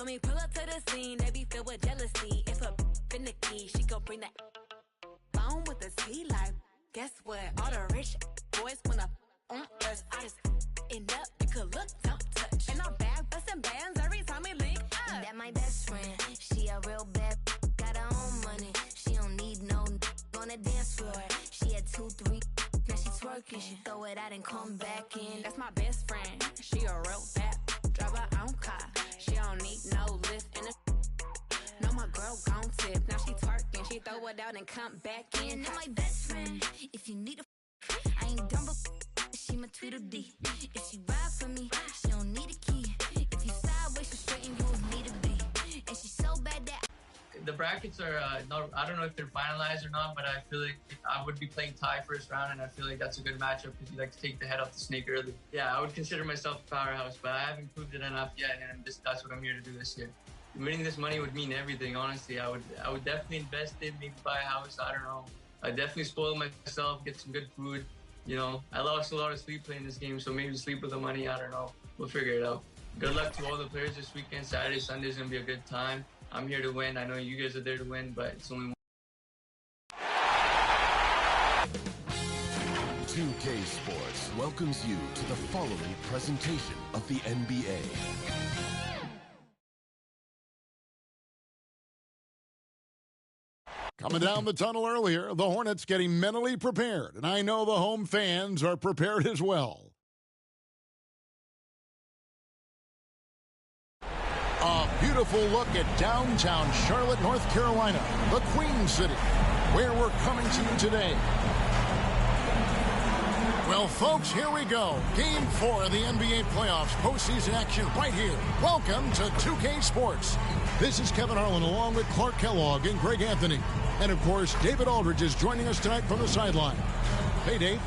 When we pull up to the scene, they be filled with jealousy. If a finicky, she gon' bring that phone with the T like, guess what? All the rich boys wanna on us. I just end up, you could look, don't touch. And I'm back busting bands every time we link up. That my best friend, she a real bad, got her own money. She don't need no on the dance floor. She had 2, 3, now she twerking. She throw it out and come back in. That's my best friend, she a real bad, drive her own car. She don't need no lift in the. No, my girl gon' tip. Now she twerking, she throw it out and come back in. That my best friend, if you need a, I ain't dumb but she my Tweedledee. If she ride for me, she don't need a key. If you sideways, she straighten you with me to be. And she's so bad that the brackets are not, I don't know if they're finalized or not, but I feel like I would be playing tie first round, and I feel like that's a good matchup because you like to take the head off the snake early. Yeah, I would consider myself a powerhouse, but I haven't proved it enough yet, and that's what I'm here to do this year. Winning this money would mean everything, honestly. I would definitely invest it, maybe buy a house, I don't know. I'd definitely spoil myself, get some good food. You know, I lost a lot of sleep playing this game, so maybe sleep with the money, I don't know. We'll figure it out. Good luck to all the players this weekend. Saturday, Sunday is going to be a good time. I'm here to win. I know you guys are there to win, but it's only one. 2K Sports welcomes you to the following presentation of the NBA. Coming down the tunnel earlier, the Hornets getting mentally prepared, and I know the home fans are prepared as well. A beautiful look at downtown Charlotte, North Carolina, the Queen City, where we're coming to you today. Well, folks, here we go. Game 4 of the NBA playoffs, postseason action right here. Welcome to 2K Sports. This is Kevin Harlan along with Clark Kellogg and Greg Anthony. And, of course, David Aldridge is joining us tonight from the sideline. Hey, Dave.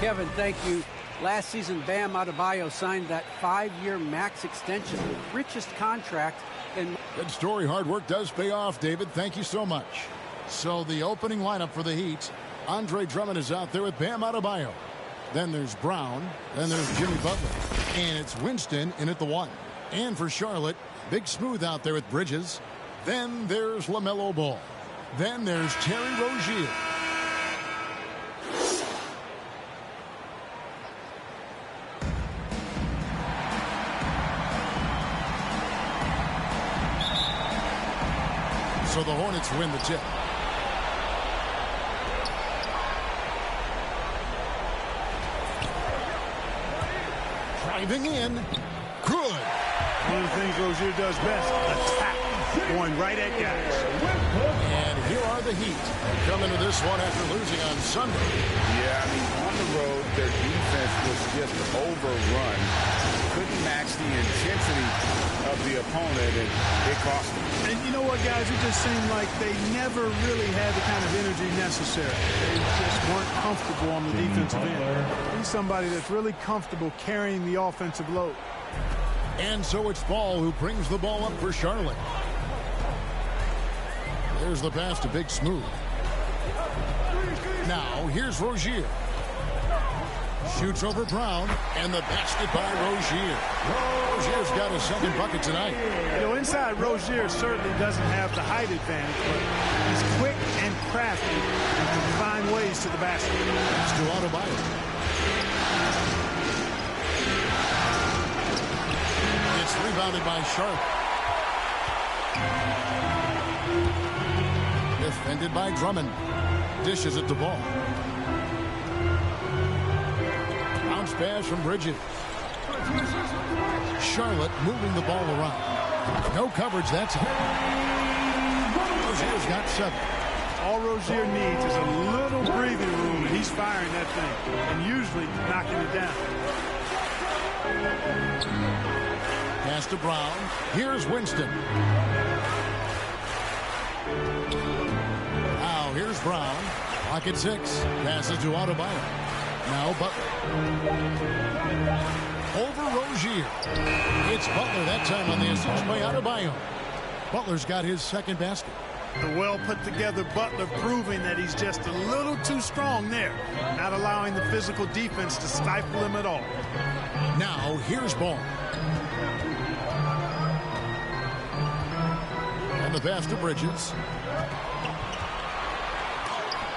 Kevin, thank you. Last season, Bam Adebayo signed that 5-year max extension, the richest contract in... Good story. Hard work does pay off, David. Thank you so much. So the opening lineup for the Heat, Andre Drummond is out there with Bam Adebayo. Then there's Brown. Then there's Jimmy Butler. And it's Winston in at the 1. And for Charlotte, Big Smooth out there with Bridges. Then there's LaMelo Ball. Then there's Terry Rozier. So the Hornets win the tip. Driving in. Good. One of the things Rozier does best, attack. Going right at guys. And here are the Heat. Coming to this one after losing on Sunday. Yeah, I mean, on the road, their defense was just overrun. Couldn't match the intensity of the opponent, and it cost them. And you know what, guys? It just seemed like they never really had the kind of energy necessary. They just weren't comfortable on the defensive end. He's somebody that's really comfortable carrying the offensive load. And so it's Ball who brings the ball up for Charlotte. There's the pass to Big Smooth. Now, here's Rozier. Shoots over Brown, and the basket by Rozier. Rozier's got his second bucket tonight. You know, inside Rozier certainly doesn't have the height advantage, but he's quick and crafty and can find ways to the basket. It's to Adebayo. It's rebounded by Charlotte. Defended by Drummond. Dishes it to Ball. Bounce pass from Bridges. Charlotte moving the ball around. No coverage, that's it. Rozier's got 7. All Rozier needs is a little breathing room, and he's firing that thing, and usually knocking it down. Pass to Brown. Here's Winston. Now here's Brown. Pocket 6. Passes to Adebayo. Now Butler. Over Rozier. It's Butler that time on the assist by Adebayo. Butler's got his second basket. The well-put-together Butler proving that he's just a little too strong there, not allowing the physical defense to stifle him at all. Now here's Ball. the pass to Bridges.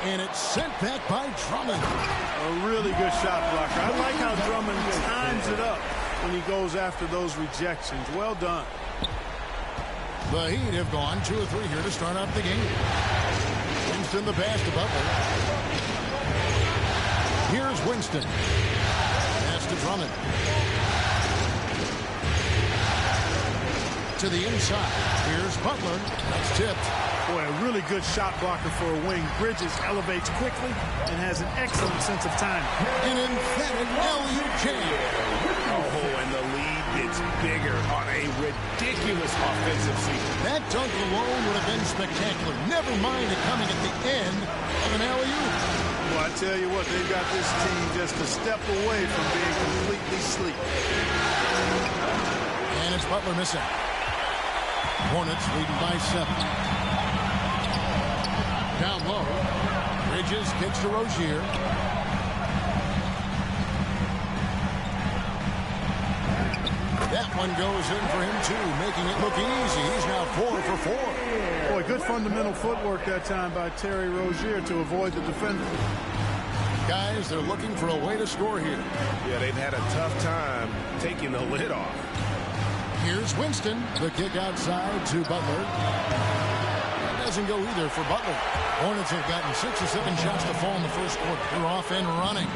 And it's sent back by Drummond. A really good shot blocker. I like how Drummond times it up when he goes after those rejections. Well done. The Heat have gone 2 of 3 here to start out the game. Winston the pass to Butler. Here's Winston. Pass to Drummond. To the inside. Here's Butler. That's tipped. Boy, a really good shot blocker for a wing. Bridges elevates quickly and has an excellent sense of timing. An emphatic alley-oop jam. Oh, and the lead gets bigger on a ridiculous offensive sequence. That dunk alone would have been spectacular. Never mind it coming at the end of an alley-oop. Well, I tell you what, they've got this team just a step away from being completely asleep. And it's Butler missing. Hornets leading by 7. Down low. Bridges kicks to Rozier. That one goes in for him, too, making it look easy. He's now 4 for 4. Boy, good fundamental footwork that time by Terry Rozier to avoid the defender. Guys, they're looking for a way to score here. Yeah, they've had a tough time taking the lid off. Here's Winston. The kick outside to Butler. That doesn't go either for Butler. Hornets have gotten 6 or 7 shots to fall in the first quarter. They're off and running.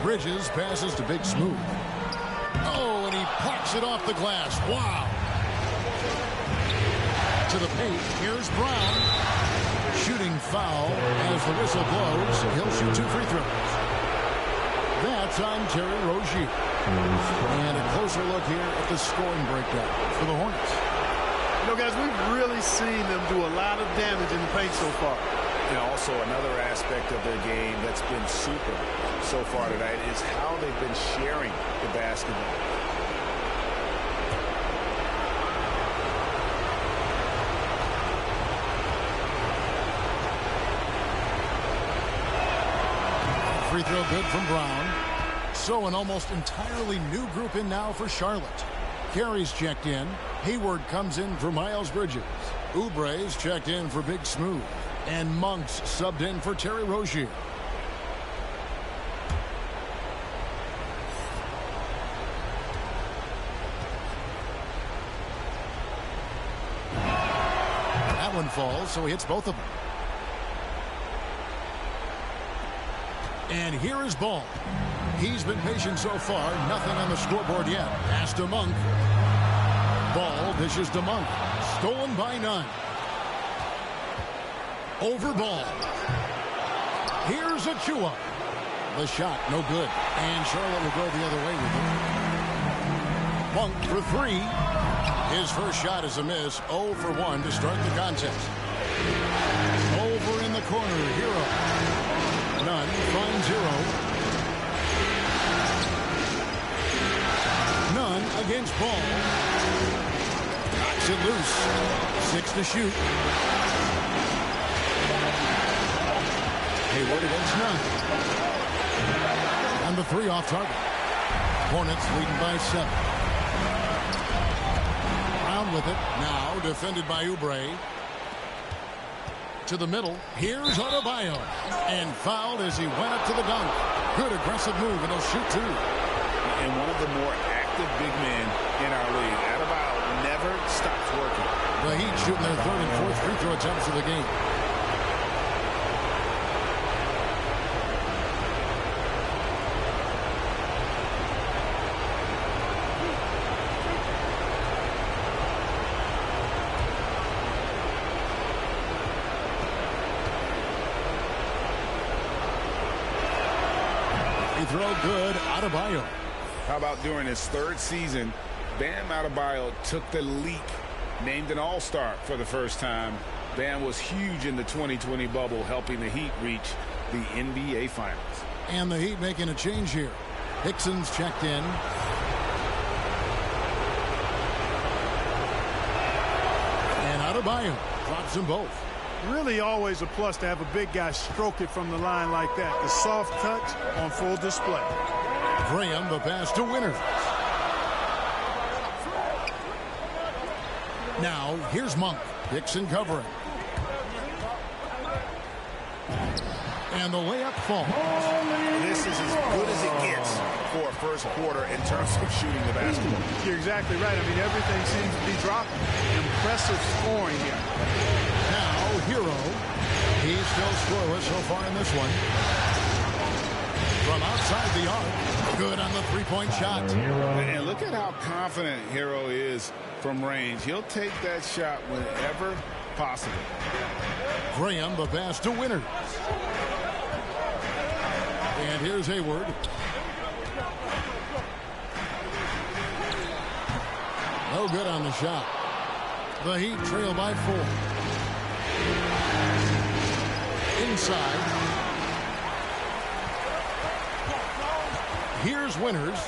Bridges passes to Big Smooth. Oh, and he plucks it off the glass. Wow. To the paint. Here's Brown. Shooting foul as the whistle blows. He'll shoot 2 free throws. That's on Terry Rozier. And a closer look here at the scoring breakdown for the Hornets. You know, guys, we've really seen them do a lot of damage in the paint so far. And also another aspect of their game that's been super so far tonight is how they've been sharing the basketball. Free throw good from Brown. So an almost entirely new group in now for Charlotte. Carey's checked in. Hayward comes in for Miles Bridges. Oubre's checked in for Big Smooth. And Monk's subbed in for Terry Rozier. That one falls, so he hits both of them. And here is Ball. He's been patient so far. Nothing on the scoreboard yet. Pass to Monk. Ball dishes to Monk. Stolen by none. Over Ball. Here's Achua. The shot, no good. And Charlotte will go the other way with it. Monk for 3. His first shot is a miss. 0 for 1 to start the contest. Over in the corner, Hero. None. Finds Hero. None against Ball. Knocks it loose. 6 to shoot. Hayward against none. And the 3 off target. Hornets leading by 7. Brown with it. Now defended by Oubre. To the middle. Here's Adebayo. And fouled as he went up to the dunk. Good aggressive move, and he'll shoot 2. And one of the more active big men in our league. Adebayo never stops working. The Heat shooting their 3rd and 4th free throw attempts of the game. Throw good, Adebayo. How about during his 3rd season, Bam Adebayo took the leap, named an all-star for the first time. Bam was huge in the 2020 bubble, helping the Heat reach the NBA Finals. And the Heat making a change here. Hickson's checked in. And Adebayo drops them both. Really always a plus to have a big guy stroke it from the line like that. The soft touch on full display. Graham, the pass to Winters. Now, here's Monk. Dixon covering. And the layup falls. This is as good as it gets for a first quarter in terms of shooting the basketball. You're exactly right. I mean, everything seems to be dropping. Impressive scoring here. Now, Hero. He's still scoreless so far in this one. From outside the arc. Good on the three-point shot. And look at how confident Hero is from range. He'll take that shot whenever possible. Graham, the pass to Winters. And here's Hayward. No good on the shot. The Heat trail by 4. Inside. Here's Winters.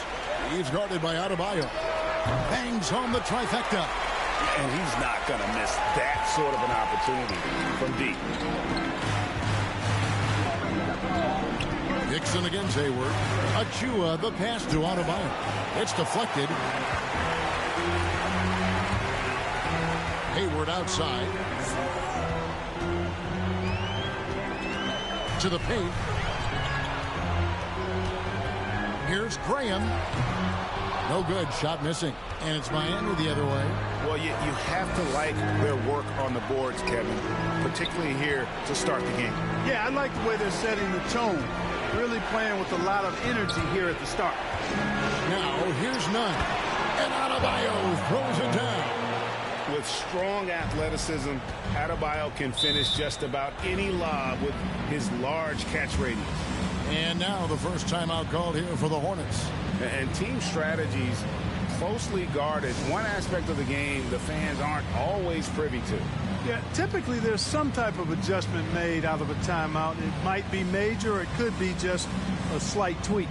He's guarded by Adebayo. Bangs home the trifecta. And he's not going to miss that sort of an opportunity from deep. Dixon against Hayward. Achua, the pass to Adebayo. It's deflected. Hayward outside. To the paint. Here's Graham. No good. Shot missing. And it's Miami the other way. Well, you have to like their work on the boards, Kevin, particularly here to start the game. Yeah, I like the way they're setting the tone. Really playing with a lot of energy here at the start. Now, here's Nunn. And Adebayo throws it down. With strong athleticism, Adebayo can finish just about any lob with his large catch radius. And now the first timeout called here for the Hornets. And team strategies closely guarded. One aspect of the game the fans aren't always privy to. Yeah, typically there's some type of adjustment made out of a timeout. It might be major, or it could be just a slight tweak.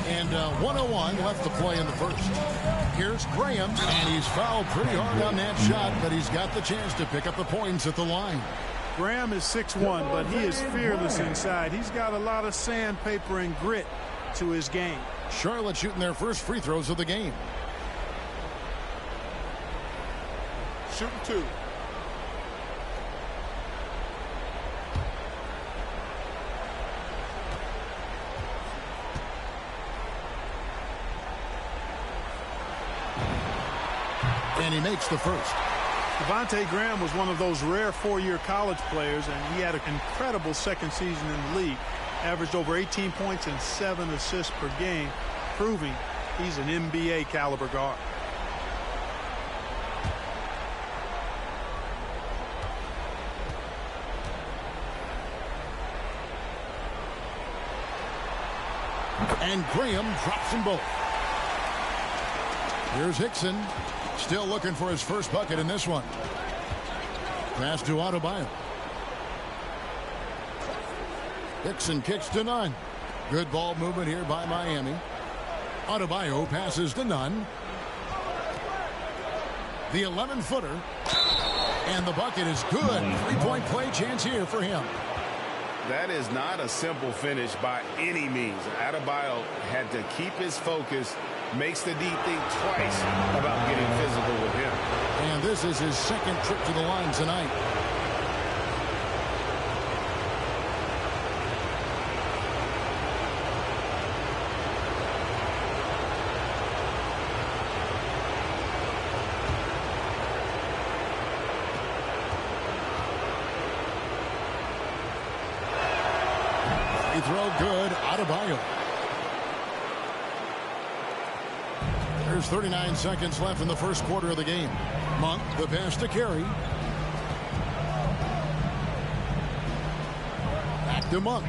And 1:01 left to play in the first. Here's Graham, and he's fouled pretty hard on that shot, but he's got the chance to pick up the points at the line. Graham is 6'1", but he is fearless inside. He's got a lot of sandpaper and grit to his game. Charlotte shooting their first free throws of the game. Shooting 2. And he makes the first. Devontae Graham was one of those rare four-year college players, and he had an incredible second season in the league. Averaged over 18 points and 7 assists per game, proving he's an NBA caliber guard. And Graham drops them both. Here's Hickson. Still looking for his first bucket in this one. Pass to Adebayo. Hickson kicks to Nunn. Good ball movement here by Miami. Adebayo passes to Nunn. The 11-footer. And the bucket is good. Three-point play chance here for him. That is not a simple finish by any means. Adebayo had to keep his focus. Makes the D think twice about getting physical with him. And this is his second trip to the line tonight. Free throw good. Adebayo. There's 39 seconds left in the first quarter of the game. Monk, the pass to Carey. Back to Monk.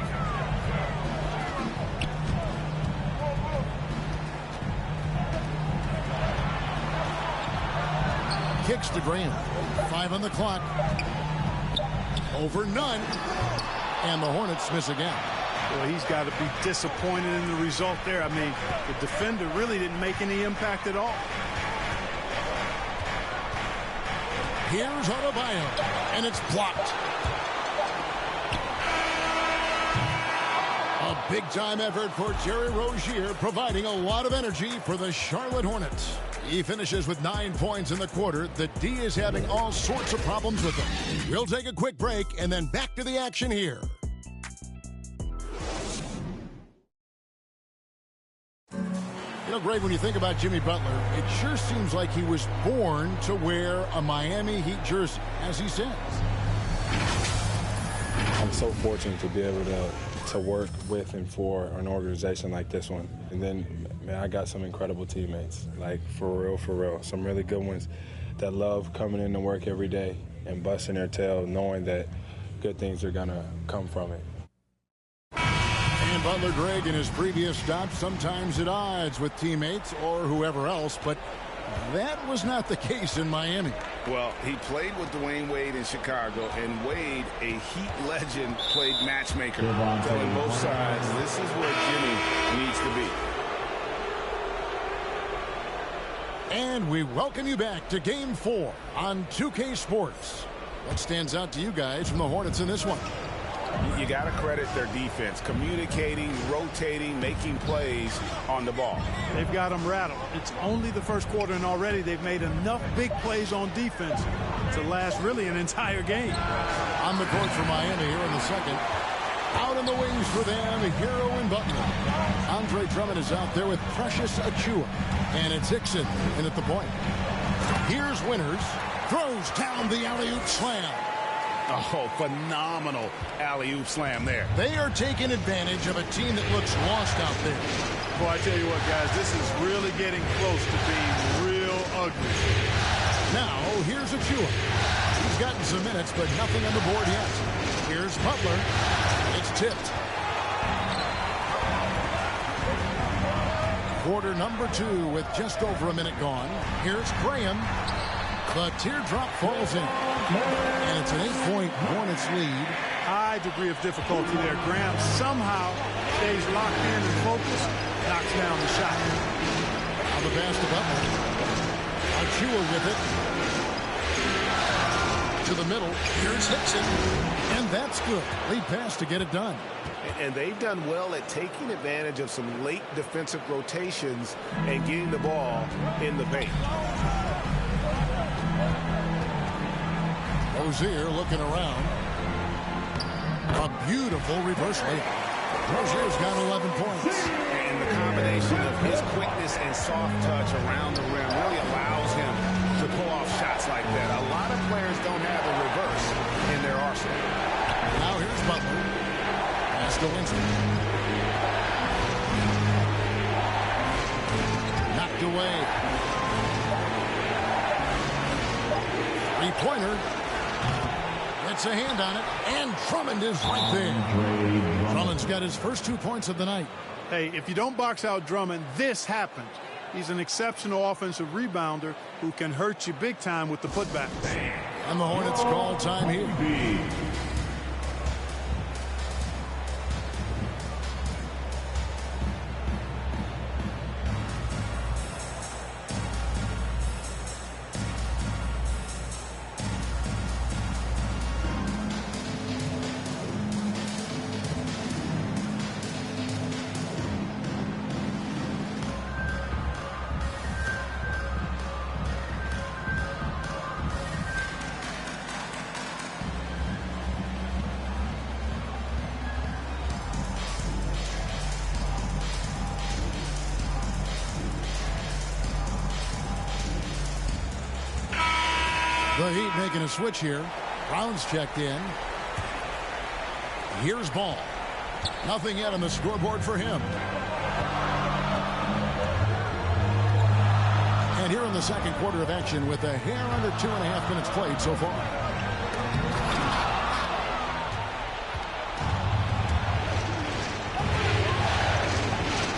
Kicks to Graham. 5 on the clock. Over Nunn. And the Hornets miss again. Well, he's got to be disappointed in the result there. I mean, the defender really didn't make any impact at all. Here's Adebayo, and it's blocked. A big-time effort for Terry Rozier, providing a lot of energy for the Charlotte Hornets. He finishes with 9 points in the quarter. The D is having all sorts of problems with him. We'll take a quick break and then back to the action here. You know, Greg, when you think about Jimmy Butler, it sure seems like he was born to wear a Miami Heat jersey, as he says. I'm so fortunate to be able to work with and for an organization like this one. And then, man, I got some incredible teammates, like for real. Some really good ones that love coming in to work every day and busting their tail, knowing that good things are going to come from it. And Butler, Greg, in his previous stops, sometimes at odds with teammates or whoever else, but that was not the case in Miami. Well, he played with Dwayne Wade in Chicago, and Wade, a Heat legend, played matchmaker, telling both sides this is where Jimmy needs to be. And we welcome you back to Game 4 on 2K Sports. What stands out to you guys from the Hornets in this one? You got to credit their defense, communicating, rotating, making plays on the ball. They've got them rattled. It's only the first quarter, and already they've made enough big plays on defense to last really an entire game. On the court for Miami here in the second. Out in the wings for them, Hero and Butler. Andre Drummond is out there with Precious Achiuwa. And it's Hickson in at the point. Here's Winters. Throws down the alley-oop slam. Oh, phenomenal alley-oop slam there. They are taking advantage of a team that looks lost out there. Boy, I tell you what, guys, this is really getting close to being real ugly. Now, here's Achiuwa. He's gotten some minutes, but nothing on the board yet. Here's Butler. It's tipped. Quarter number 2 with just over a minute gone. Here's Graham. The teardrop falls in. And it's an 8-point Hornets lead. High degree of difficulty there. Graham somehow stays locked in and focused, knocks down the shot. On the pass to Butler. Achiuwa with it. To the middle. Here's Hickson. And that's good. Lead pass to get it done. And they've done well at taking advantage of some late defensive rotations and getting the ball in the paint. Rozier looking around. A beautiful reverse layup. Rozier's got 11 points. And the combination of his quickness and soft touch around the rim really allows him to pull off shots like that. A lot of players don't have a reverse in their arsenal. Now here's Butler. Pass to Winston. Knocked away. Three-pointer. Gets a hand on it, and Drummond is right there. Drummond's got his first 2 points of the night. Hey, if you don't box out Drummond, this happens. He's an exceptional offensive rebounder who can hurt you big time with the putbacks. And the Hornets call time here. The Heat making a switch here. Brown's checked in. Here's Ball. Nothing yet on the scoreboard for him. And here in the second quarter of action with a hair under 2.5 minutes played so far.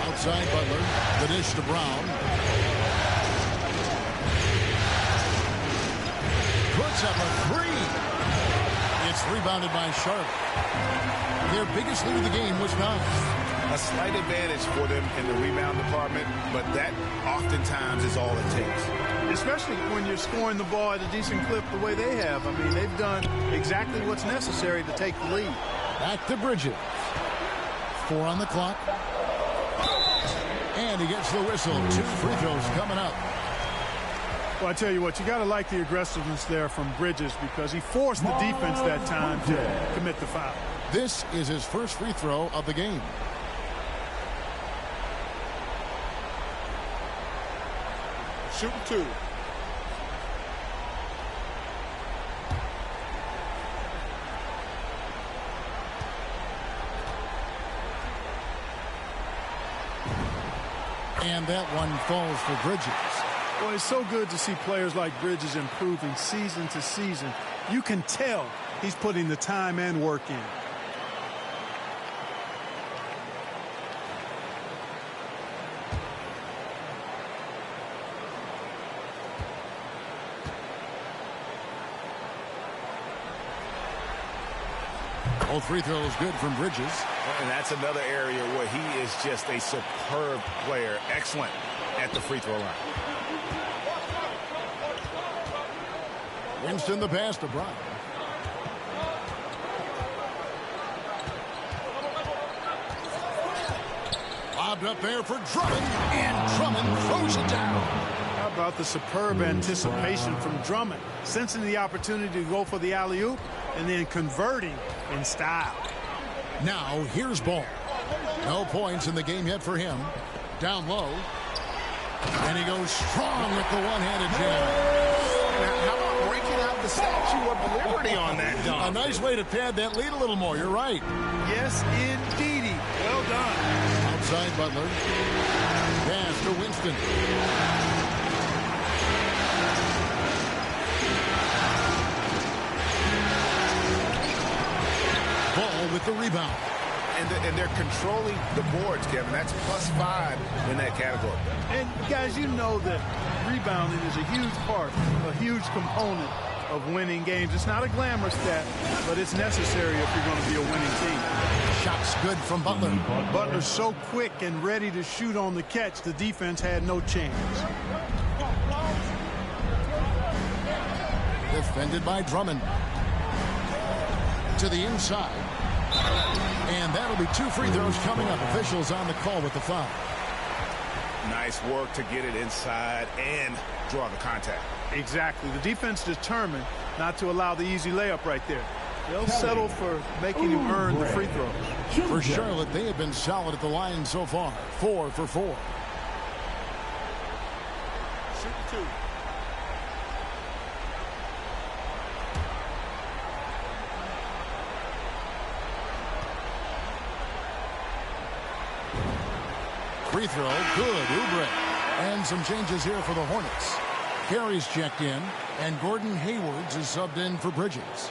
Outside Butler. The dish to Brown. Puts up a three. It's rebounded by Charlotte. Their biggest lead of the game was 9. A slight advantage for them in the rebound department, but that oftentimes is all it takes. Especially when you're scoring the ball at a decent clip the way they have. I mean, they've done exactly what's necessary to take the lead. Back to Bridges. 4 on the clock. And he gets the whistle. 2 free throws coming up. Well, I tell you what, you got to like the aggressiveness there from Bridges because he forced the defense that time to commit the foul. This is his first free throw of the game. Shooting 2. And that one falls for Bridges. Well, it's so good to see players like Bridges improving season to season. You can tell he's putting the time and work in. Both free throws good from Bridges. And that's another area where he is just a superb player. Excellent at the free throw line. Winston the pass to Brown. Lobbed up there for Drummond, and Drummond throws it down. How about the superb anticipation from Drummond, sensing the opportunity to go for the alley-oop and then converting in style. Now here's Ball. No points in the game yet for him. Down low. And he goes strong with the one-handed jam. Now, how about breaking out the Statue of Liberty on that dunk? A nice way to pad that lead a little more. You're right. Yes, indeedy. Well done. Outside Butler. Pass to Winston. Ball with the rebound. And they're controlling the boards, Kevin. That's +5 in that category. And, guys, you know that rebounding is a huge part, a huge component of winning games. It's not a glamour stat, but it's necessary if you're going to be a winning team. Shots good from Butler. Butler's so quick and ready to shoot on the catch, the defense had no chance. Defended by Drummond. To the inside. And that'll be 2 free throws coming up. Officials on the call with the foul. Nice work to get it inside and draw the contact. Exactly. The defense determined not to allow the easy layup right there. They'll settle for making him earn the free throws. For Charlotte, they have been solid at the line so far. 4 for 4. Shoot 2. Free throw, good, Oubre. And some changes here for the Hornets. Carey's checked in, and Gordon Haywards is subbed in for Bridges.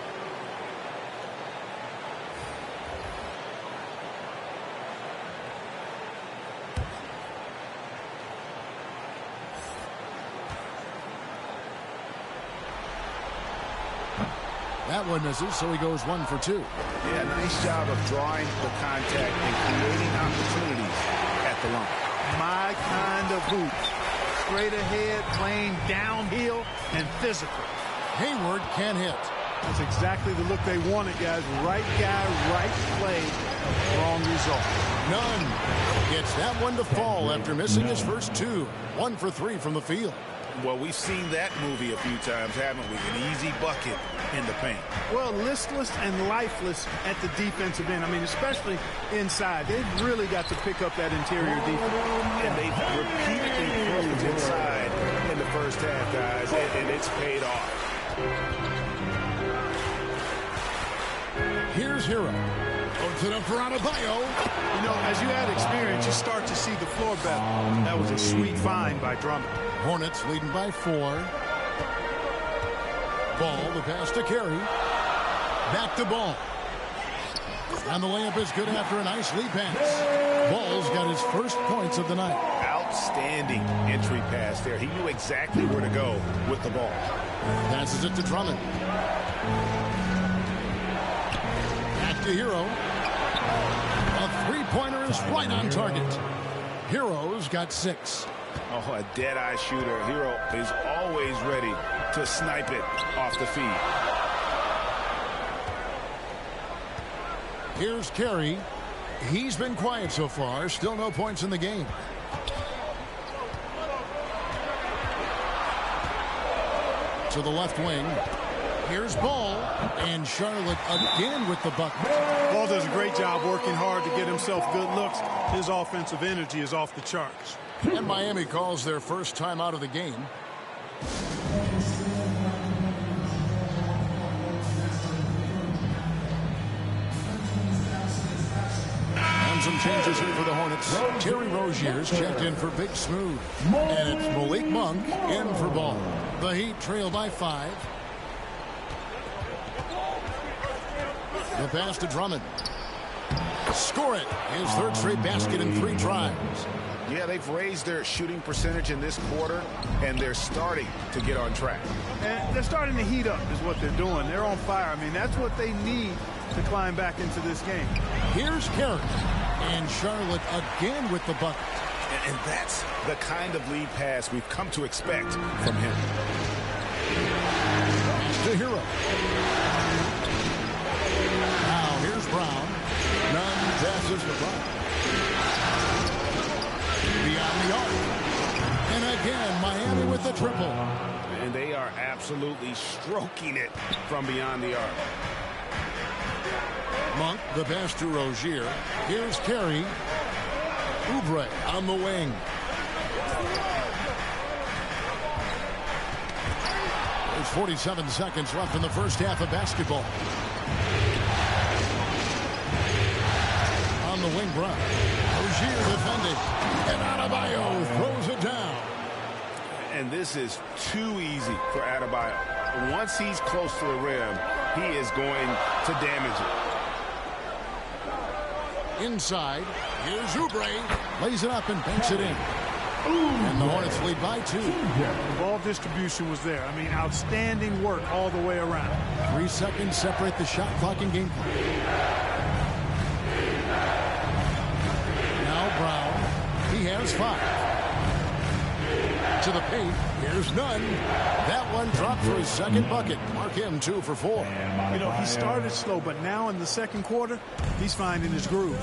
That one misses, so he goes 1 for 2. Yeah, nice job of drawing the contact and creating opportunities at the line. My kind of hoop. Straight ahead, playing downhill, and physical. Hayward can't hit. That's exactly the look they wanted, guys. Right guy, right play, wrong result. None. Gets that one to fall after missing his first 2. 1 for 3 from the field. Well, we've seen that movie a few times, haven't we? An easy bucket in the paint. Well, listless and lifeless at the defensive end. I mean, especially inside. They've really got to pick up that interior defense. And they've repeatedly proved inside in the first half, guys, and it's paid off. Here's Hero. Puts it up for Adebayo. You know, as you add experience, you start to see the floor better. That was a sweet find by Drummond. Hornets leading by 4. Ball, the pass to Carey. Back to Ball. And the layup is good after a nice lead pass. Ball's got his first points of the night. Outstanding entry pass there. He knew exactly where to go with the ball. Passes it to Drummond. to Hero. A three-pointer is right on target. Hero's got 6. Oh, a dead-eye shooter. Hero is always ready to snipe it off the feed. Here's Carey. He's been quiet so far. Still no points in the game. To the left wing. Here's Ball. And Charlotte again with the bucket. Ball does a great job working hard to get himself good looks. His offensive energy is off the charts. And Miami calls their first time out of the game. And some changes here for the Hornets. Terry Rozier's checked in for Big Smooth. And it's Malik Monk in for Ball. The Heat trail by 5. The pass to Drummond. Score it. His third straight basket in 3 drives. Yeah, they've raised their shooting percentage in this quarter, and they're starting to get on track. And they're starting to heat up is what they're doing. They're on fire. I mean, that's what they need to climb back into this game. Here's Carey. And Charlotte again with the bucket. And that's the kind of lead pass we've come to expect from him. To Hero. Now here's Brown. None passes to Brown. Beyond the arc. And again, Miami with the triple. And they are absolutely stroking it from beyond the arc. Monk, the pass to Rozier. Here's Carey. Oubre on the wing. There's 47 seconds left in the first half of basketball. On the wing, Brown. Rozier defending. And Adebayo throws it down. And this is too easy for Adebayo. Once he's close to the rim, he is going to damage it. Inside, here's Oubre. Lays it up and banks it in. And the Hornets lead by 2. The ball distribution was there. I mean, outstanding work all the way around. 3 seconds separate the shot clock and game clock. Now Brown. He has 5. To the paint. Here's none. That one dropped for his second bucket. Mark him 2 for 4. You know, he started slow, but now in the second quarter, he's finding his groove.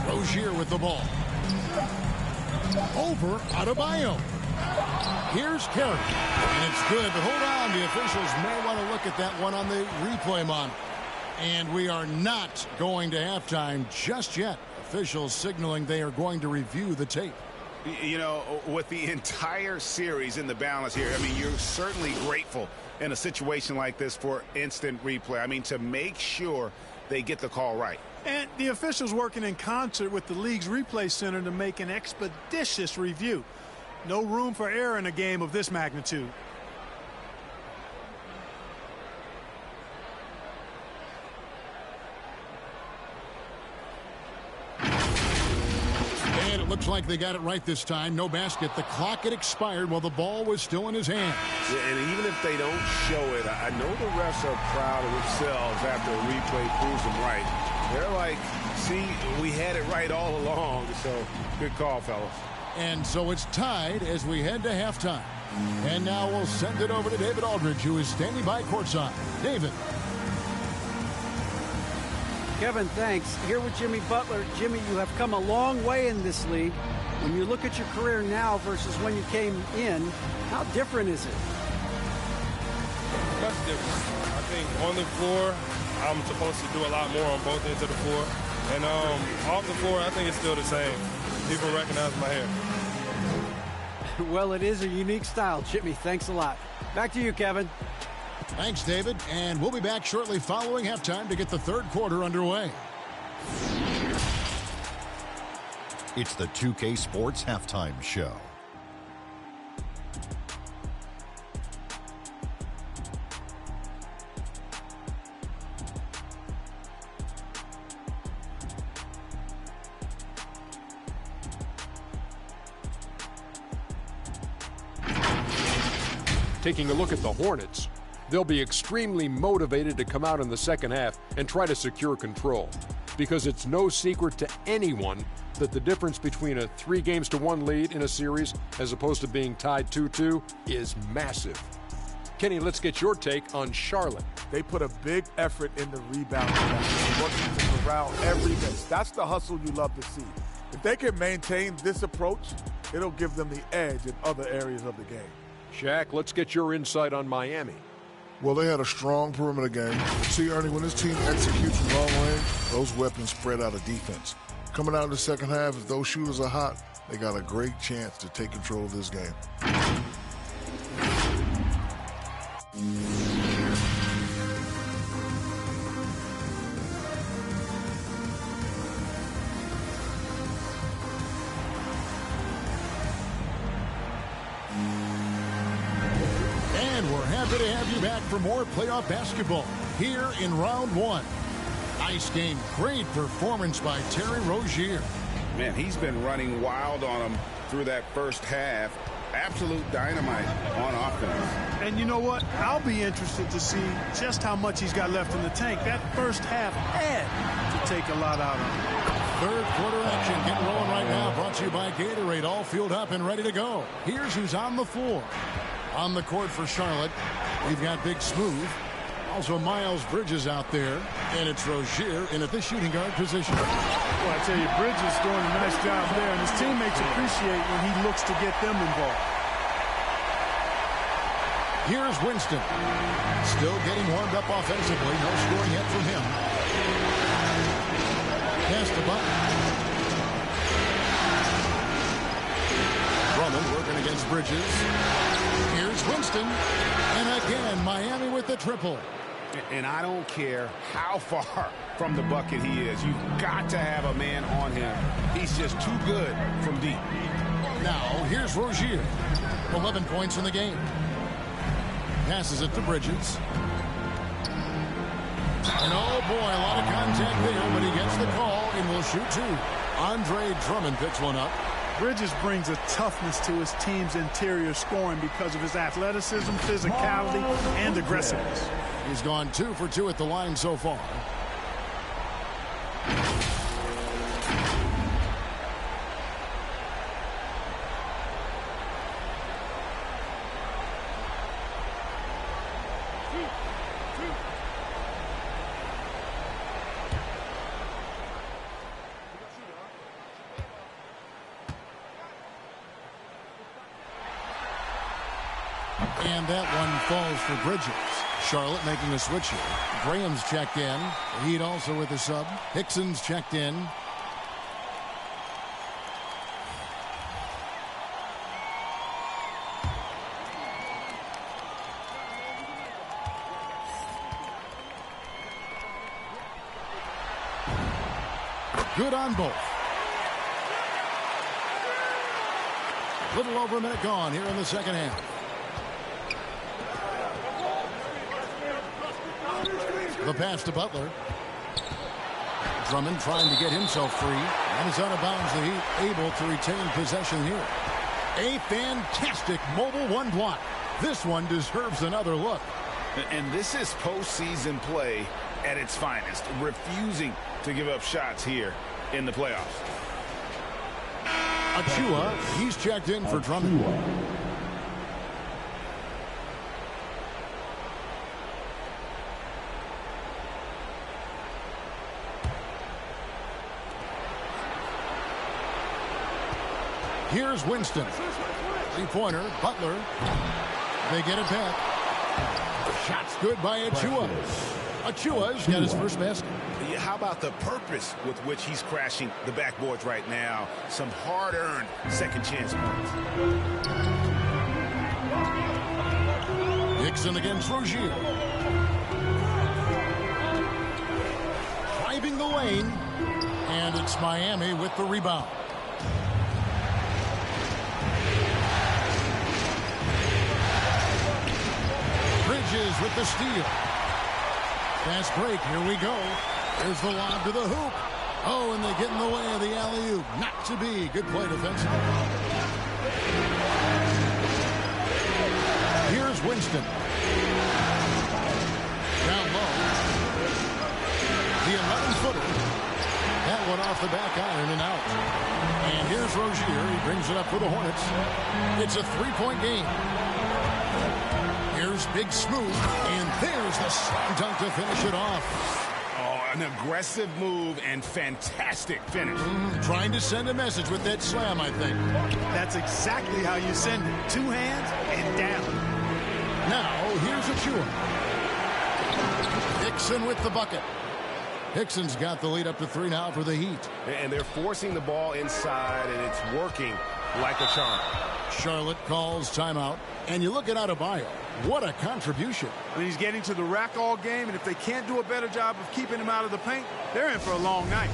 Rozier with the ball. Over Adebayo. Here's Carey. And it's good, but hold on. The officials may want to look at that one on the replay monitor. And we are not going to halftime just yet. Officials signaling they are going to review the tape. You know, with the entire series in the balance here, I mean, you're certainly grateful in a situation like this for instant replay. I mean, to make sure they get the call right. And the officials working in concert with the league's replay center to make an expeditious review. No room for error in a game of this magnitude. And it looks like they got it right this time. No basket. The clock had expired while the ball was still in his hands. Yeah, and even if they don't show it, I know the refs are proud of themselves after a replay proves them right. They're like, see, we had it right all along. So good call, fellas. And so it's tied as we head to halftime. And now we'll send it over to David Aldridge, who is standing by courtside. David. Kevin, thanks. Here with Jimmy Butler. Jimmy, you have come a long way in this league. When you look at your career now versus when you came in, how different is it? That's different. I think on the floor, I'm supposed to do a lot more on both ends of the floor. And off the floor, I think it's still the same. People recognize my hair. Well, it is a unique style, Jimmy. Thanks a lot. Back to you, Kevin. Thanks, David. And we'll be back shortly following halftime to get the third quarter underway. It's the 2K Sports Halftime Show. Taking a look at the Hornets. they'll be extremely motivated to come out in the second half and try to secure control. Because it's no secret to anyone that the difference between a 3-1 lead in a series as opposed to being tied 2-2 is massive. Kenny, let's get your take on Charlotte. They put a big effort in the rebound, working to corral every miss. That's the hustle you love to see. If they can maintain this approach, it'll give them the edge in other areas of the game. Shaq, let's get your insight on Miami. Well, they had a strong perimeter game. See, Ernie, when this team executes from long range, those weapons spread out of defense. Coming out in the second half, if those shooters are hot, they got a great chance to take control of this game. And we're happy to have you back for more playoff basketball here in round one. Nice game. Great performance by Terry Rozier. Man, he's been running wild on him through that first half. Absolute dynamite on offense. And you know what? I'll be interested to see just how much he's got left in the tank. That first half had to take a lot out of him. Third quarter action getting rolling right now. Brought to you by Gatorade. All fueled up and ready to go. Here's who's on the floor. On the court for Charlotte, we've got Big Smooth. Also Miles Bridges out there. And it's Rozier in at the shooting guard position. Well, I tell you, Bridges doing a nice job there, and his teammates appreciate when he looks to get them involved. Here's Winston. Still getting warmed up offensively. No scoring yet from him. Pass to Butler. Drummond working against Bridges. Here's Winston. And again, Miami with the triple. And I don't care how far from the bucket he is. You've got to have a man on him. He's just too good from deep. Now, here's Rozier. 11 points in the game. Passes it to Bridges. And oh boy, a lot of contact there, but he gets the call and will shoot two. Andre Drummond picks one up. Bridges brings a toughness to his team's interior scoring because of his athleticism, physicality, and aggressiveness. He's gone 2 for 2 at the line so far. And that one falls for Bridges. Charlotte making a switch here. Graham's checked in. Heat also with a sub. Hickson's checked in. Good on both. Little over a minute gone here in the second half. The pass to Butler. Drummond trying to get himself free. And is out of bounds. The Heat able to retain possession here. A fantastic mobile one block. This one deserves another look. And this is postseason play at its finest. Refusing to give up shots here in the playoffs. Achua, he's checked in for Drummond. Here's Winston. Three-pointer, Butler. They get it back. Shot's good by Achua. Achua's got his first basket. How about the purpose with which he's crashing the backboards right now? Some hard-earned second chance points. Hickson against Rozier. Driving the lane. And it's Miami with the rebound. Bridges with the steal. Fast break. Here we go. There's the lob to the hoop. Oh, and they get in the way of the alley-oop. Not to be. Good play defensively. Here's Winston. down low. The 11-footer. That one off the back iron and out. And here's Rozier. He brings it up for the Hornets. It's a 3-point game. Here's Big Smooth. And there's the slam dunk to finish it off. An aggressive move and fantastic finish. Trying to send a message with that slam, I think. That's exactly how you send it. 2 hands and down. Now, here's Achua. Hickson with the bucket. Hickson's got the lead up to 3 now for the Heat. And they're forcing the ball inside, and it's working like a charm. Charlotte calls timeout. And you look at Adebayo. What a contribution. I mean, he's getting to the rack all game, and if they can't do a better job of keeping him out of the paint, they're in for a long night.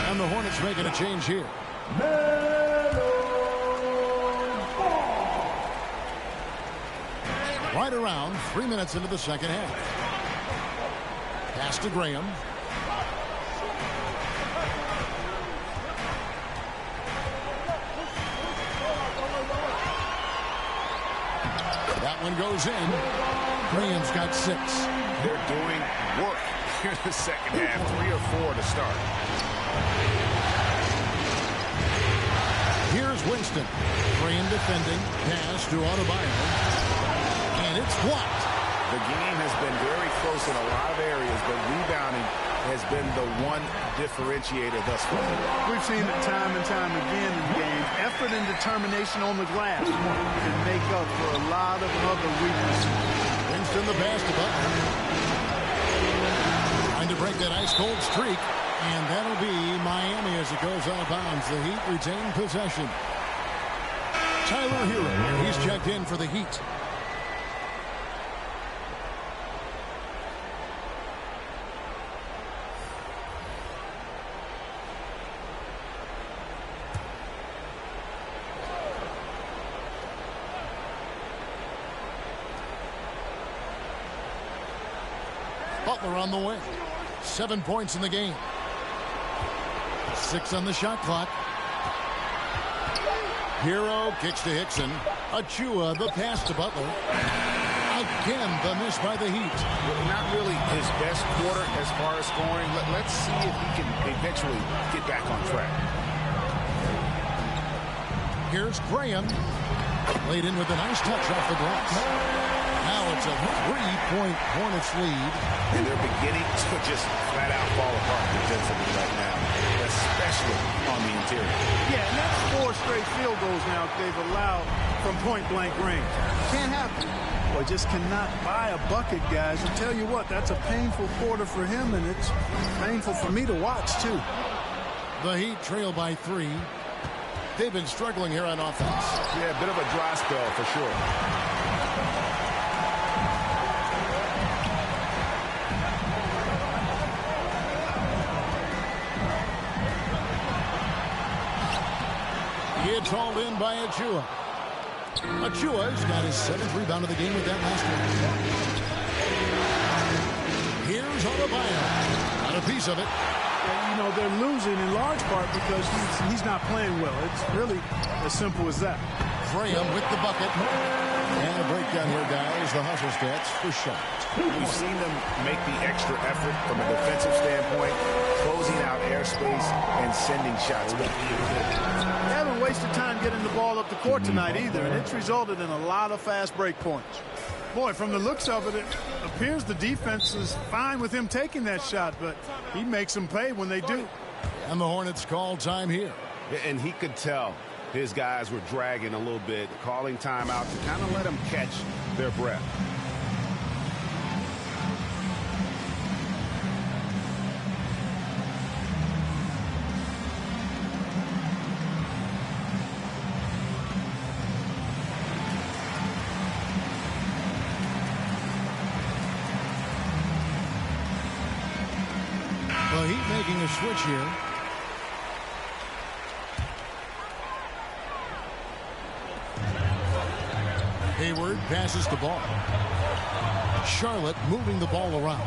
And the Hornets making a change here. Right around 3 minutes into the second half. Pass to Graham. That one goes in. Graham's got 6. They're doing work here in the second half. 3 or 4 to start. Here's Winston. Graham defending. Pass to Adebayo. And it's blocked. The game has been very close in a lot of areas, but rebounding has been the one differentiator thus far. We've seen it time and time again in games. Effort and determination on the glass can make up for a lot of other weaknesses. Winston the pass to Butler. Trying to break that ice-cold streak. And that'll be Miami as it goes out of bounds. The Heat retain possession. Tyler Hero, he's checked in for the Heat. Butler on the way. 7 points in the game. 6 on the shot clock. Hero kicks to Hickson. Achua, the pass to Butler. Again, the miss by the Heat. Not really his best quarter as far as scoring. Let's see if he can eventually get back on track. Here's Graham. Laid in with a nice touch off the glass. Now it's a 3-point Hornets lead. And they're beginning to just flat out fall apart defensively right now, especially on the interior. Yeah, and that's 4 straight field goals now they've allowed from point-blank range. Can't happen. Well, just cannot buy a bucket, guys. And tell you what, that's a painful quarter for him, and it's painful for me to watch, too. The Heat trail by 3. They've been struggling here on offense. Yeah, a bit of a dry spell for sure. It's hauled in by Achua. Achua's got his 7th rebound of the game with that last one. Here's Adebayo. Got a piece of it. You know, they're losing in large part because he's not playing well. It's really as simple as that. Graham with the bucket. And a breakdown here, guys. The hustle stats for shot. We've seen them make the extra effort from a defensive standpoint, closing out airspace and sending shots back. They haven't wasted time getting the ball up the court tonight either, and it's resulted in a lot of fast break points. Boy, from the looks of it, it appears the defense is fine with him taking that shot, but he makes them pay when they do. And the Hornets call time here. And he could tell his guys were dragging a little bit, calling timeout to kind of let them catch their breath. The Heat making a switch here. Hayward passes the ball. Charlotte moving the ball around.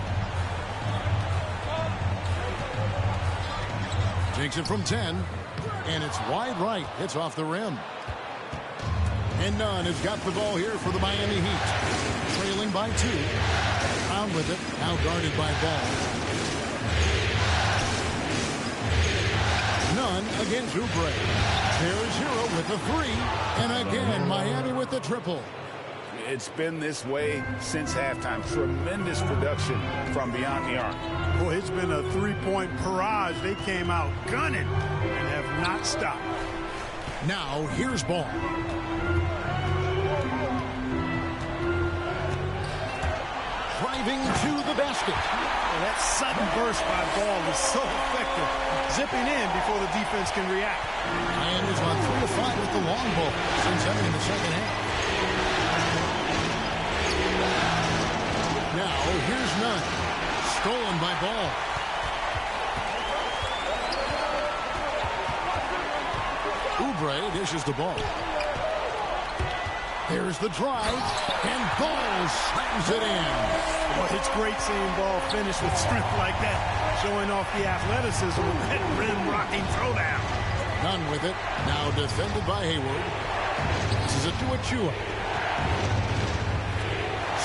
Takes it from 10, and it's wide right. It's off the rim. And Nunn has got the ball here for the Miami Heat. Trailing by 2. Brown with it, now guarded by Ball. Nunn against Oubre. There's Hero with the 3, and again Miami with the triple. It's been this way since halftime. Tremendous production from beyond the arc. Boy, it's been a three-point barrage. They came out gunning and have not stopped. Now here's Ball. Driving to the basket. Well, that sudden burst by Ball is so effective. Zipping in before the defense can react. And it's on 3 of 5 with the long ball since entering the second half. Now, here's Nunn. Stolen by Ball. Oubre dishes the ball. There's the drive, and Ball slams it in. Well, it's great seeing Ball finish with strength like that, showing off the athleticism of that rim-rocking throwdown. Nunn with it, now defended by Hayward. This is a to Achua.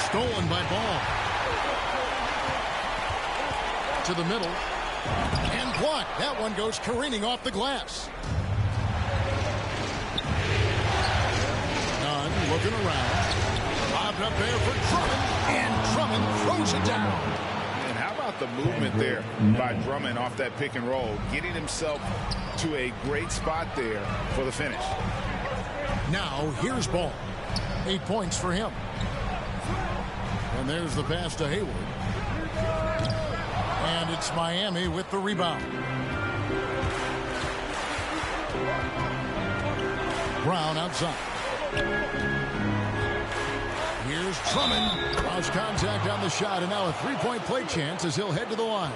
Stolen by Ball. To the middle. And blocked. That one goes careening off the glass. Nunn looking around. Lobbed up there for Drummond. And Drummond throws it down. And how about the movement there by Drummond off that pick and roll, getting himself to a great spot there for the finish. Now here's Ball. 8 points for him. And there's the pass to Hayward. And it's Miami with the rebound. Brown outside. Here's Drummond. Lost contact on the shot, and now a three-point play chance as he'll head to the line.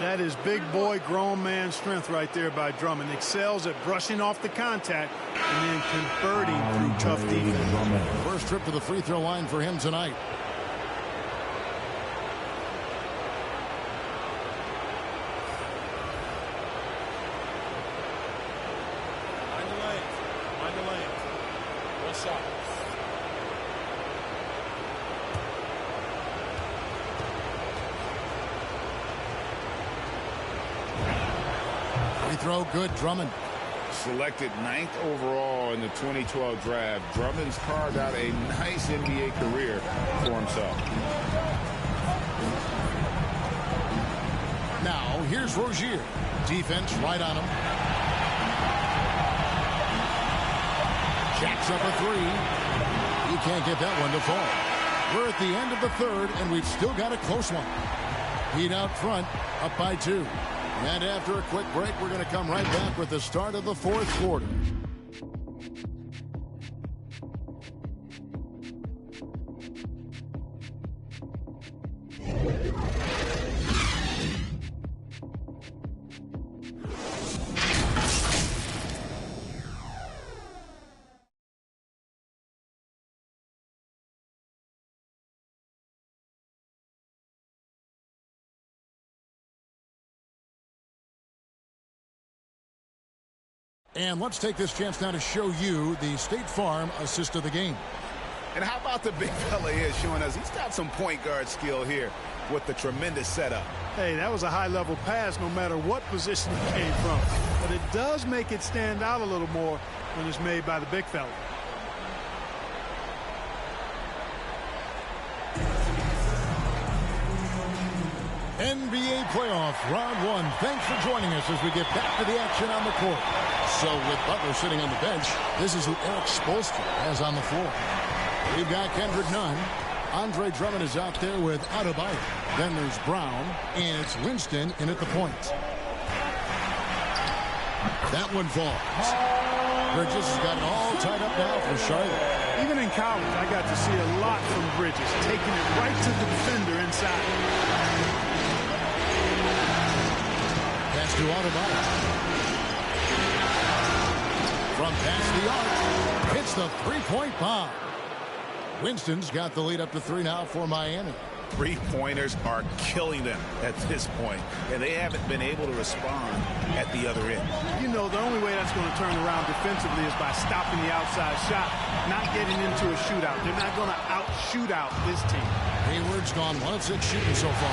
That is big boy, grown man strength right there by Drummond. Excels at brushing off the contact and then converting through tough defense. First trip to the free throw line for him tonight. Mind the lane. One shot. Free throw good, Drummond. Selected 9th overall in the 2012 draft, Drummond's carved out a nice NBA career for himself. Now here's Rozier. Defense right on him. Jacks up a 3. He can't get that one to fall. We're at the end of the third, and we've still got a close one. Heat out front, up by 2. And after a quick break, we're going to come right back with the start of the fourth quarter. And let's take this chance now to show you the State Farm assist of the game. And how about the big fella here showing us he's got some point guard skill here with the tremendous setup. Hey, that was a high-level pass no matter what position it came from. But it does make it stand out a little more when it's made by the big fella. NBA playoff round 1. Thanks for joining us as we get back to the action on the court. So with Butler sitting on the bench, this is who Eric Spoelstra has on the floor. We've got Kendrick Nunn. Andre Drummond is out there with Adebayo. Then there's Brown, and it's Winston in at the point. That one falls. Bridges has got it all tied up now for Charlotte. Even in college, I got to see a lot from Bridges, taking it right to the defender inside. Pass to Adebayo. From past the arc, hits the three-point bomb. Winston's got the lead up to 3 now for Miami. Three-pointers are killing them at this point, and they haven't been able to respond at the other end. You know, the only way that's going to turn around defensively is by stopping the outside shot, not getting into a shootout. They're not going to out-shootout this team. Hayward's gone 1 of 6 shooting so far.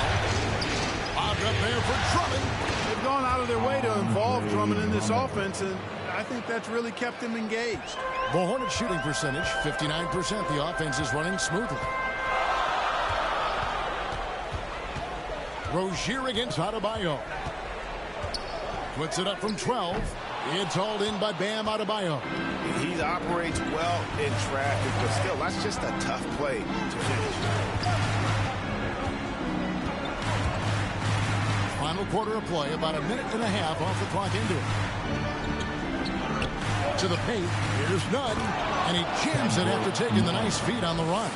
Bobbed up there for Drummond. They've gone out of their way to involve Drummond in this offense, and I think that's really kept them engaged. The Hornets shooting percentage, 59%. The offense is running smoothly. Rozier against Adebayo. Puts it up from 12. It's hauled in by Bam Adebayo. He operates well in traffic, but still, that's just a tough play to finish. Final quarter of play, about a minute and a half off the clock into it. To the paint, here's Nunn, and he jams it after taking the nice feed on the run.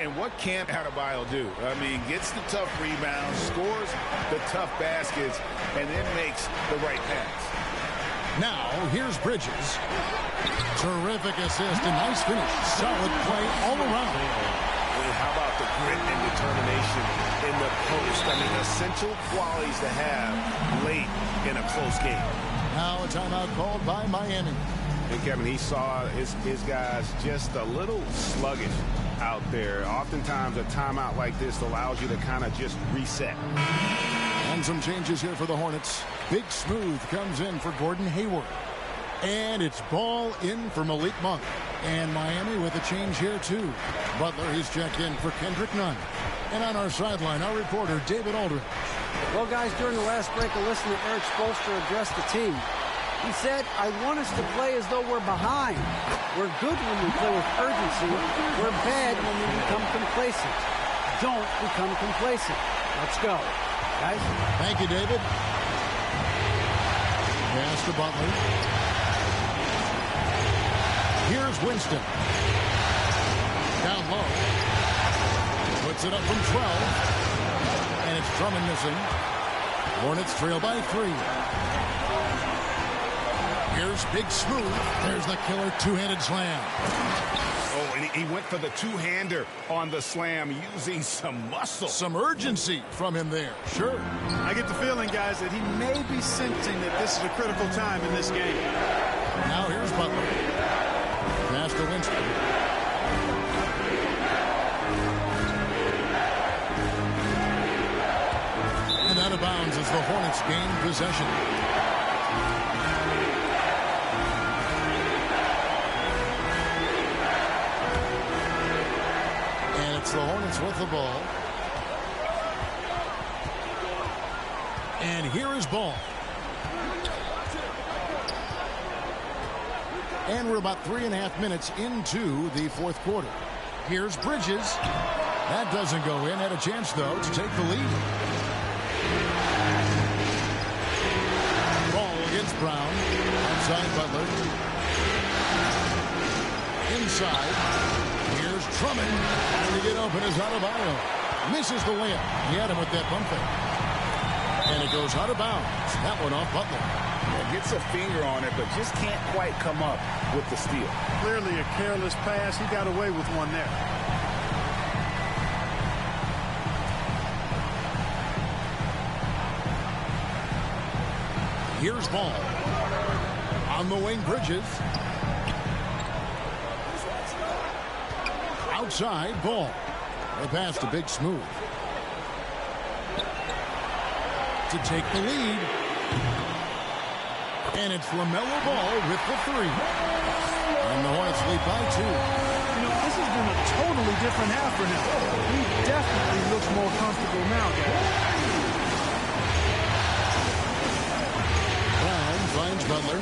And what can Adebayo do? I mean, gets the tough rebounds, scores the tough baskets, and then makes the right pass. Now, here's Bridges. Terrific assist and nice finish. Solid play all around. And how about the grit and determination in the post? I mean, essential qualities to have late in a close game. Now a timeout called by Miami. And Kevin, he saw his guys just a little sluggish out there. Oftentimes a timeout like this allows you to kind of just reset. And some changes here for the Hornets. Big Smooth comes in for Gordon Hayward. And it's ball in for Malik Monk. And Miami with a change here too. Butler, he's checked in for Kendrick Nunn. And on our sideline, our reporter, David Aldridge. Well, guys, during the last break, I listened to Eric Spoelstra address the team. He said, I want us to play as though we're behind. We're good when we play with urgency. We're bad when we become complacent. Don't become complacent. Let's go. Guys? Thank you, David. Pass to Butler. Here's Winston. Down low. Puts it up from 12. And it's Drummond missing. Hornets trail by 3. Here's Big Smooth. There's the killer two-handed slam. Oh, and he went for the two-hander on the slam using some muscle. Some urgency from him there. Sure. I get the feeling, guys, that he may be sensing that this is a critical time in this game. Now here's Butler. Pass to Winston. And out of bounds as the Hornets gain possession. It's the Hornets with the ball. And here is Ball. And we're about 3.5 minutes into the fourth quarter. Here's Bridges. That doesn't go in. Had a chance, though, to take the lead. Ball against Brown. Outside Butler. Inside. Here's Drummond. Trying to get open is Adebayo. Misses the layup. He had him with that bump fake. And it goes out of bounds. That one off Butler. Yeah, gets a finger on it, but just can't quite come up with the steal. Clearly a careless pass. He got away with one there. Here's Ball. On the wing, Bridges. Outside, Ball. The pass to Big Smooth. To take the lead. And it's LaMelo Ball with the 3. And the Hornets lead by 2. You know, this has been a totally different half for him. He definitely looks more comfortable now, guys. Brown finds Butler.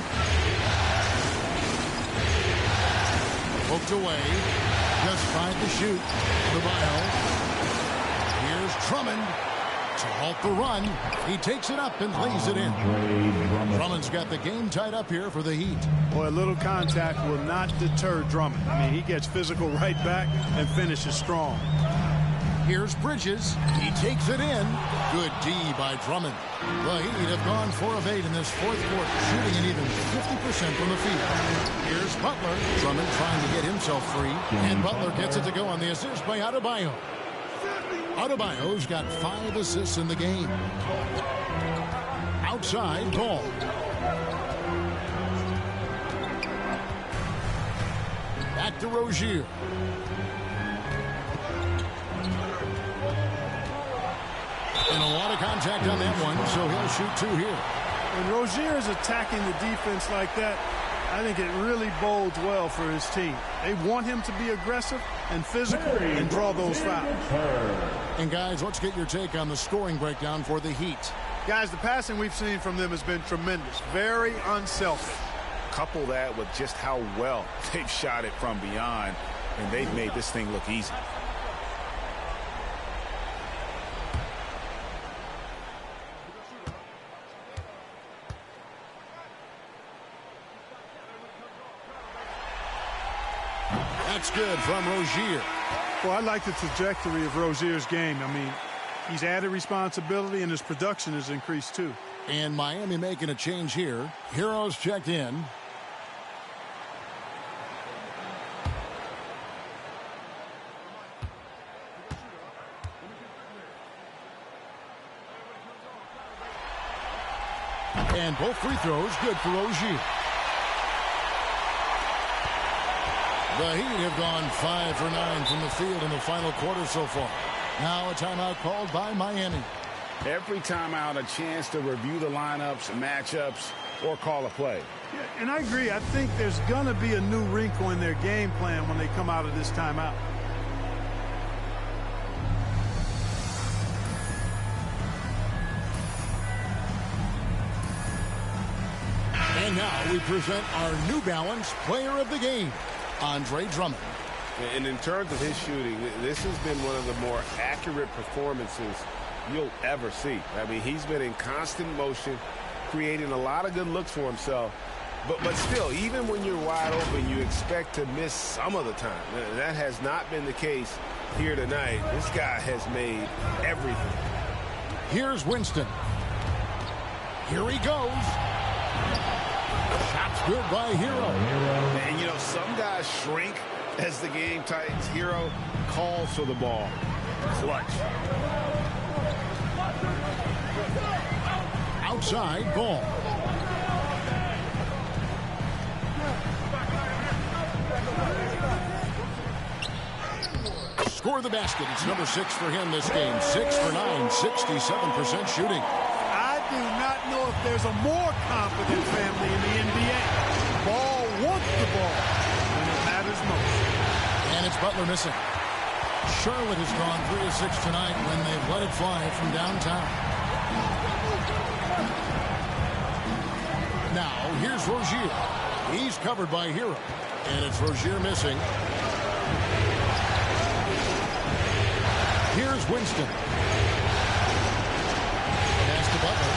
Poked away. Just tried to shoot. Adebayo. Here's Drummond to halt the run. He takes it up and lays it in. Drummond's got the game tied up here for the Heat. Boy, a little contact will not deter Drummond. I mean, he gets physical right back and finishes strong. Here's Bridges. He takes it in. Good D by Drummond. The Heat have gone 4 of 8 in this fourth quarter, shooting an even 50% from the field. Here's Butler. Drummond trying to get himself free. And Butler gets it to go on the assist by Adebayo. Adebayo's got 5 assists in the game. Outside, Ball. Back to Rozier. And a lot of contact on that one, so he'll shoot 2 here. When Rozier is attacking the defense like that, I think it really bodes well for his team. They want him to be aggressive and physical and draw those fouls. And guys, let's get your take on the scoring breakdown for the Heat. Guys, the passing we've seen from them has been tremendous. Very unselfish. Couple that with just how well they've shot it from beyond, and they've made this thing look easy. That's good from Rozier. Well, I like the trajectory of Rozier's game. I mean, he's added responsibility, and his production has increased too. And Miami making a change here. Heroes checked in. And both free throws good for Rozier. The Heat have gone 5 for 9 from the field in the final quarter so far. Now a timeout called by Miami. Every timeout, a chance to review the lineups, matchups, or call a play. Yeah, and I agree. I think there's going to be a new wrinkle in their game plan when they come out of this timeout. And now we present our New Balance Player of the Game, Andre Drummond. And in terms of his shooting, this has been one of the more accurate performances you'll ever see. I mean, he's been in constant motion, creating a lot of good looks for himself. But still, even when you're wide open, you expect to miss some of the time. That has not been the case here tonight. This guy has made everything. Here's Winston. Here he goes. Shot's good by Hero. And, you know, some guys shrink as the game tightens. Hero calls for the ball. Clutch. Outside ball. Score the basket. It's number 6 for him this game. 6 for 9, 67% shooting. I do not know if there's a more confident family in the NBA. Ball wants the ball when it matters most. And it's Butler missing. Charlotte has gone 3 of 6 tonight when they've let it fly from downtown. Now, here's Rozier. He's covered by Hero. And it's Rozier missing. Here's Winston. Pass to Butler.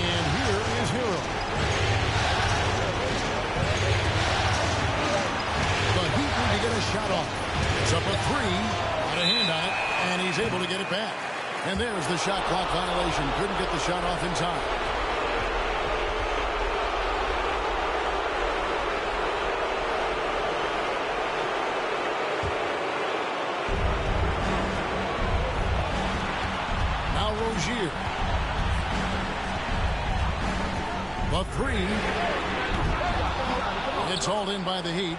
And here is Hero. The Heat need to get a shot off. It's up a 3. Got a hand on it. And he's able to get it back. And there's the shot clock violation. Couldn't get the shot off in time. Now Rozier. The 3. It's hauled in by the Heat.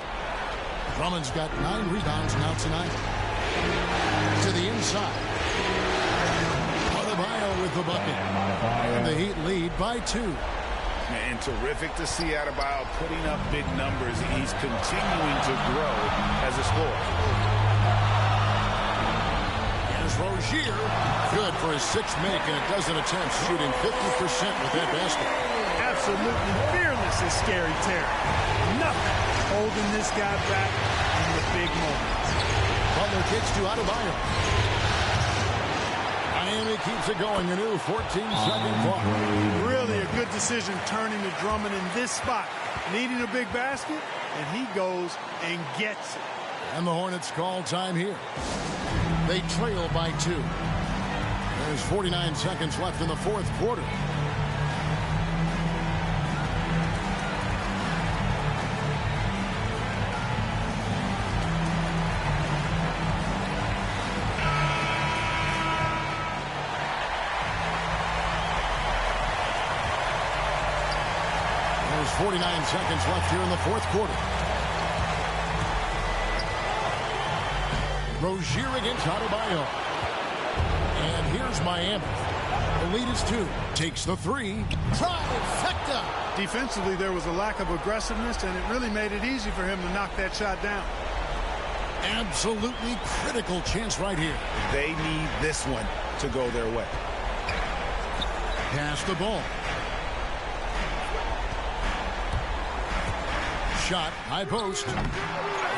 Drummond's got 9 rebounds now tonight. To the inside. Adebayo with the bucket. And the Heat lead by 2. And terrific to see Adebayo putting up big numbers. He's continuing to grow as a scorer. Here's Rozier. Good for his 6th make, and a dozen attempts, shooting 50% with that basket. Absolutely fearless is Scary Terry. Nothing holding this guy back in the big moments. Butler kicks to Adebayo. Miami keeps it going. A new 14-second clock. Really a good decision turning to Drummond in this spot. Needing a big basket, and he goes and gets it. And the Hornets call time here. They trail by 2. There's 49 seconds left in the fourth quarter. There's 49 seconds left here in the fourth quarter. Rozier against Adebayo. And here's Miami. The lead is 2. Takes the 3. Trifecta. Defensively, there was a lack of aggressiveness, and it really made it easy for him to knock that shot down. Absolutely critical chance right here. They need this one to go their way. Pass the ball. Shot, high post.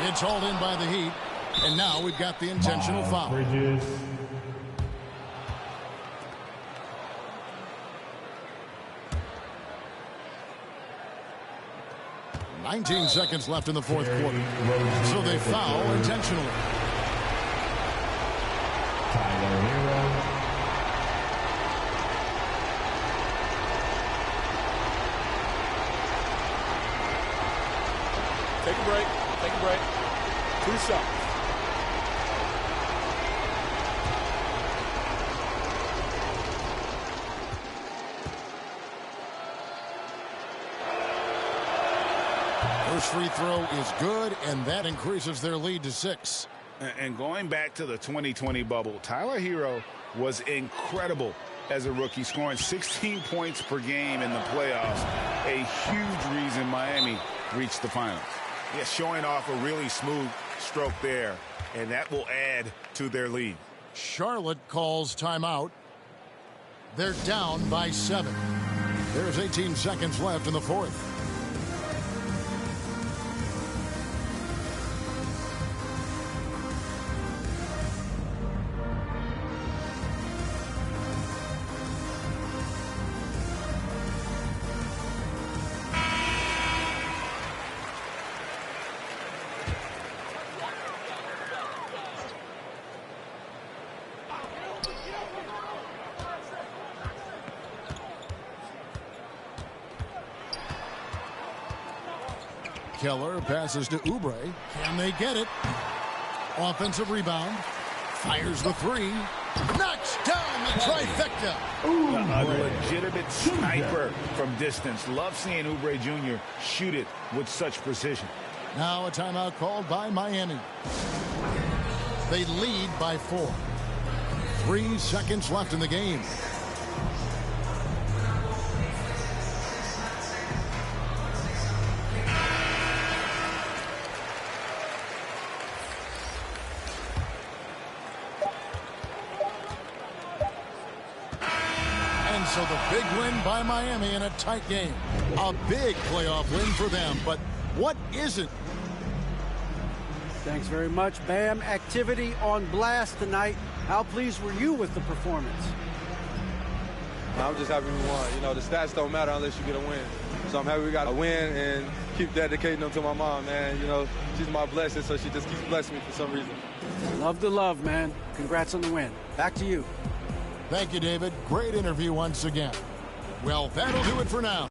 It's hauled in by the Heat. And now we've got the intentional foul. 19 seconds left in the fourth quarter. So they foul intentionally. Take a break. Take a break. 2 shots. First free throw is good, and that increases their lead to 6. And going back to the 2020 bubble, Tyler Hero was incredible as a rookie, scoring 16 points per game in the playoffs. A huge reason Miami reached the finals. Yeah, showing off a really smooth stroke there, and that will add to their lead. Charlotte calls timeout. They're down by 7. There's 18 seconds left in the fourth. Keller passes to Oubre. Can they get it? Offensive rebound. Fires the 3. Knocks down the trifecta. A legitimate sniper from distance. Love seeing Oubre Jr. shoot it with such precision. Now a timeout called by Miami. They lead by 4. 3 seconds left in the game. So the big win by Miami in a tight game. A big playoff win for them. But what isn't? Thanks very much, Bam. Activity on blast tonight. How pleased were you with the performance? I'm just happy we won. You know, the stats don't matter unless you get a win. So I'm happy we got a win and keep dedicating them to my mom, man. You know, she's my blessing, so she just keeps blessing me for some reason. Love the love, man. Congrats on the win. Back to you. Thank you, David. Great interview once again. Well, that'll do it for now.